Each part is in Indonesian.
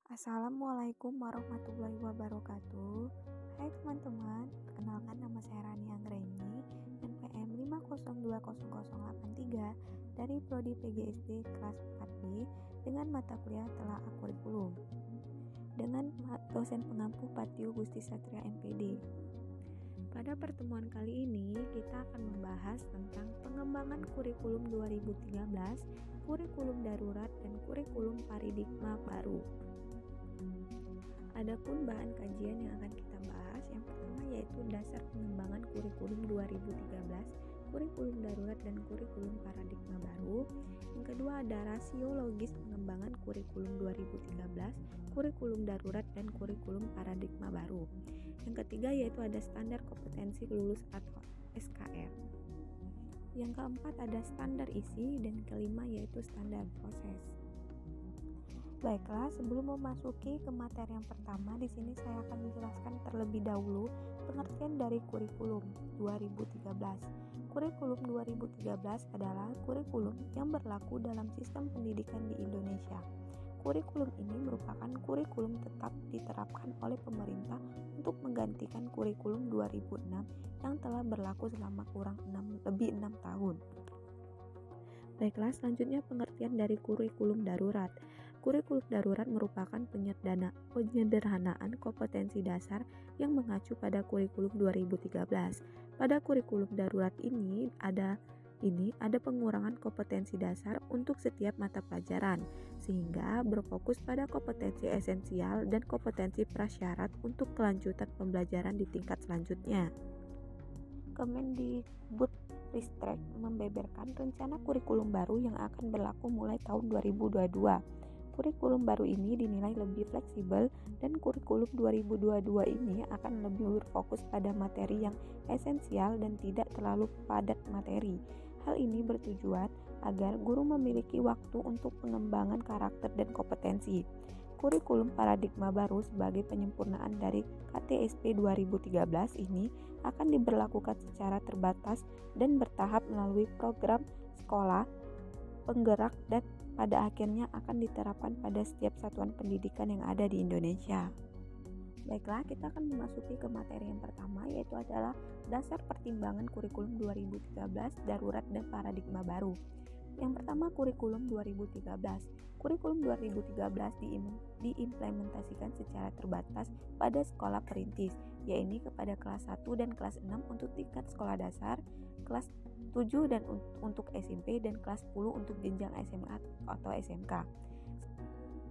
Assalamualaikum warahmatullahi wabarakatuh. Hai teman-teman, perkenalkan nama saya Rani Anggreni, NPM 5020083 dari Prodi PGSD kelas 4B dengan mata kuliah Telaah Kurikulum dengan dosen pengampu Patio Gusti Satria MPD. Pada pertemuan kali ini, kita akan membahas tentang pengembangan kurikulum 2013, kurikulum darurat, dan kurikulum paradigma baru. Adapun bahan kajian yang akan kita bahas, yang pertama yaitu dasar pengembangan kurikulum 2013, kurikulum darurat, dan kurikulum paradigma baru. Yang kedua ada rasio logis pengembangan kurikulum 2013, kurikulum darurat, dan kurikulum paradigma baru. Yang ketiga yaitu ada standar kompetensi lulus atau SKL. Yang keempat ada standar isi, dan kelima yaitu standar proses. Baiklah, sebelum memasuki ke materi yang pertama, di sini saya akan menjelaskan terlebih dahulu pengertian dari kurikulum 2013. Kurikulum 2013 adalah kurikulum yang berlaku dalam sistem pendidikan di Indonesia. Kurikulum ini merupakan kurikulum tetap diterapkan oleh pemerintah untuk menggantikan kurikulum 2006 yang telah berlaku selama lebih 6 tahun. Baiklah, selanjutnya pengertian dari kurikulum darurat. Kurikulum darurat merupakan penyederhanaan kompetensi dasar yang mengacu pada kurikulum 2013. Pada kurikulum darurat ini ada pengurangan kompetensi dasar untuk setiap mata pelajaran, sehingga berfokus pada kompetensi esensial dan kompetensi prasyarat untuk kelanjutan pembelajaran di tingkat selanjutnya. Kemendikbudristek membeberkan rencana kurikulum baru yang akan berlaku mulai tahun 2022. Kurikulum baru ini dinilai lebih fleksibel dan kurikulum 2022 ini akan lebih berfokus pada materi yang esensial dan tidak terlalu padat materi. Hal ini bertujuan agar guru memiliki waktu untuk pengembangan karakter dan kompetensi. Kurikulum paradigma baru sebagai penyempurnaan dari KTSP 2013 ini akan diberlakukan secara terbatas dan bertahap melalui program sekolah penggerak dan pada akhirnya akan diterapkan pada setiap satuan pendidikan yang ada di Indonesia. Baiklah, kita akan memasuki ke materi yang pertama, yaitu adalah dasar pertimbangan kurikulum 2013, darurat, dan paradigma baru. Yang pertama, kurikulum 2013. Kurikulum 2013 diimplementasikan secara terbatas pada sekolah perintis, yaitu kepada kelas 1 dan kelas 6 untuk tingkat sekolah dasar, kelas 7 dan untuk SMP, dan kelas 10 untuk jenjang SMA atau SMK.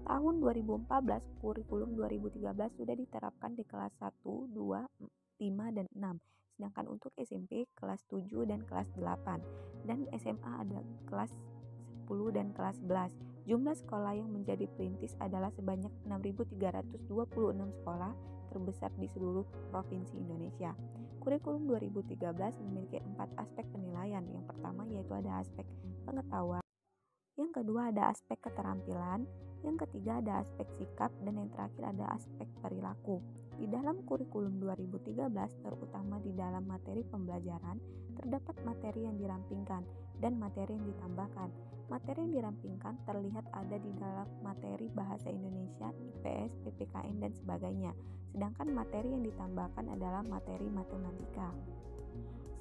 Tahun 2014, kurikulum 2013 sudah diterapkan di kelas 1, 2, 5, dan 6. Sedangkan untuk SMP kelas 7 dan kelas 8, dan SMA ada kelas 10 dan kelas 11. Jumlah sekolah yang menjadi perintis adalah sebanyak 6.326 sekolah, terbesar di seluruh provinsi Indonesia. Kurikulum 2013 memiliki 4 aspek penilaian. Yang pertama yaitu ada aspek pengetahuan, yang kedua ada aspek keterampilan, yang ketiga ada aspek sikap, dan yang terakhir ada aspek perilaku. Di dalam kurikulum 2013, terutama di dalam materi pembelajaran, terdapat materi yang dirampingkan dan materi yang ditambahkan. Materi yang dirampingkan terlihat ada di dalam materi bahasa Indonesia, IPS, PPKN, dan sebagainya. Sedangkan materi yang ditambahkan adalah materi matematika.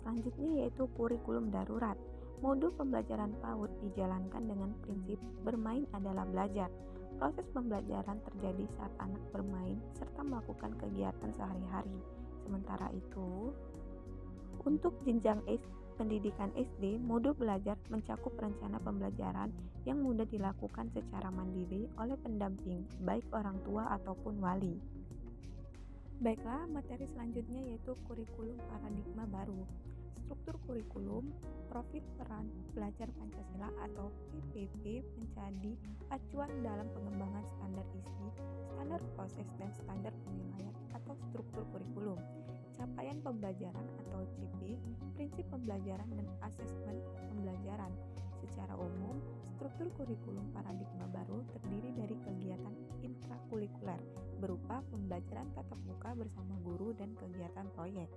Selanjutnya yaitu kurikulum darurat. Modul pembelajaran PAUD dijalankan dengan prinsip bermain adalah belajar. Proses pembelajaran terjadi saat anak bermain serta melakukan kegiatan sehari-hari. Sementara itu, untuk jenjang pendidikan SD, modul belajar mencakup rencana pembelajaran yang mudah dilakukan secara mandiri oleh pendamping, baik orang tua ataupun wali. Baiklah, materi selanjutnya yaitu kurikulum paradigma baru. Struktur kurikulum, profil peran belajar Pancasila atau PPP menjadi acuan dalam pengembangan standar isi, standar proses, dan standar penilaian atau struktur kurikulum. Capaian pembelajaran atau CP, prinsip pembelajaran dan asesmen pembelajaran. Secara umum, struktur kurikulum paradigma baru terdiri dari kegiatan intrakurikuler berupa pembelajaran tatap muka bersama guru dan kegiatan proyek.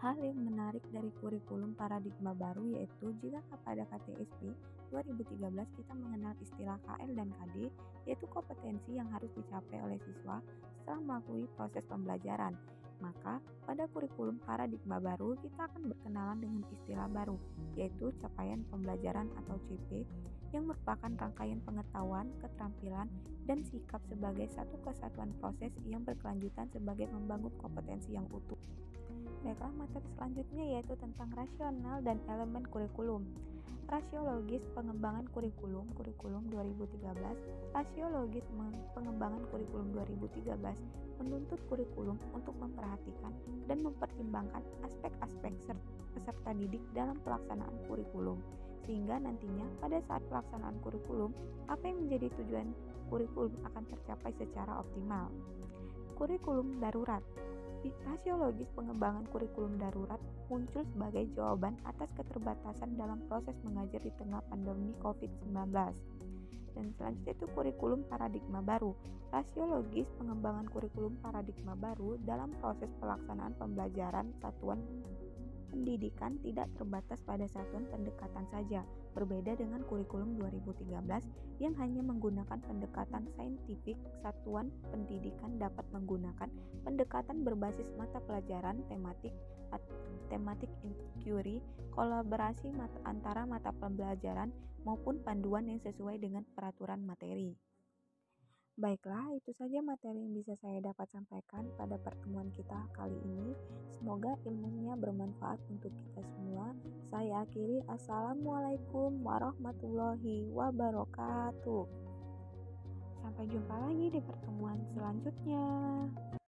Hal yang menarik dari kurikulum paradigma baru yaitu jika pada KTSP 2013 kita mengenal istilah KL dan KD, yaitu kompetensi yang harus dicapai oleh siswa setelah melalui proses pembelajaran. Maka, pada kurikulum paradigma baru, kita akan berkenalan dengan istilah baru, yaitu capaian pembelajaran atau CP, yang merupakan rangkaian pengetahuan, keterampilan, dan sikap sebagai satu kesatuan proses yang berkelanjutan sebagai membangun kompetensi yang utuh. Baiklah, materi selanjutnya yaitu tentang rasional dan elemen kurikulum. Rasiologis pengembangan kurikulum 2013. Rasiologis pengembangan kurikulum 2013 menuntut kurikulum untuk memperhatikan dan mempertimbangkan aspek-aspek peserta didik dalam pelaksanaan kurikulum, sehingga nantinya pada saat pelaksanaan kurikulum, apa yang menjadi tujuan kurikulum akan tercapai secara optimal. Kurikulum darurat. Rasiologis pengembangan kurikulum darurat muncul sebagai jawaban atas keterbatasan dalam proses mengajar di tengah pandemi COVID-19. Dan selanjutnya itu kurikulum paradigma baru. Rasiologis pengembangan kurikulum paradigma baru dalam proses pelaksanaan pembelajaran satuan pendidikan tidak terbatas pada satuan pendekatan saja, berbeda dengan kurikulum 2013 yang hanya menggunakan pendekatan saintifik. Satuan pendidikan dapat menggunakan pendekatan berbasis mata pelajaran tematik inquiry, kolaborasi antara mata pembelajaran maupun panduan yang sesuai dengan peraturan materi. Baiklah, itu saja materi yang bisa saya dapat sampaikan pada pertemuan kita kali ini. Semoga ilmunya bermanfaat untuk kita semua. Saya akhiri, Assalamualaikum warahmatullahi wabarakatuh. Sampai jumpa lagi di pertemuan selanjutnya.